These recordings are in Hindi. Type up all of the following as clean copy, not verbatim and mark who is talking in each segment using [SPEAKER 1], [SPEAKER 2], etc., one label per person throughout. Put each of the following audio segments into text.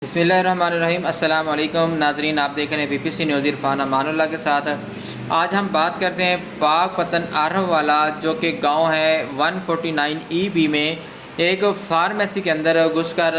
[SPEAKER 1] बिस्मिल्लाहिर्रहमानिर्रहीम। अस्सलाम वालेकुम नाजरीन, आप देख रहे हैं बीपीसी न्यूज़ इरफानअमानुल्लाह के साथ। आज हम बात करते हैं पाकपतन आरफ वाला जो कि गांव है 149 EB में। एक फार्मेसी के अंदर घुसकर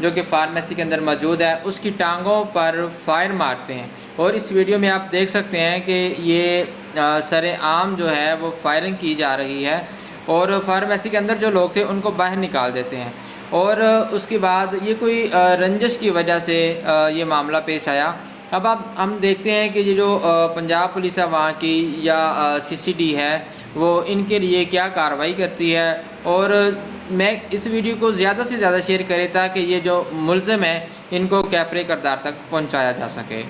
[SPEAKER 1] जो कि फार्मेसी के अंदर मौजूद है उसकी टांगों पर फायर मारते हैं और इस वीडियो में आप देख सकते हैं कि ये सरेआम जो है वो फायरिंग की जा रही है और फार्मेसी के अंदर जो लोग थे उनको बाहर निकाल देते हैं। और उसके बाद ये कोई रंजिश की वजह से ये मामला पेश आया। अब आप हम देखते हैं कि ये जो पंजाब पुलिस है वहाँ की या CCD है वो इनके लिए क्या कार्रवाई करती है। और मैं इस वीडियो को ज़्यादा से ज़्यादा शेयर करें ताकि ये जो मुल्ज़िम है इनको कैफरे किरदार तक पहुँचाया जा सके।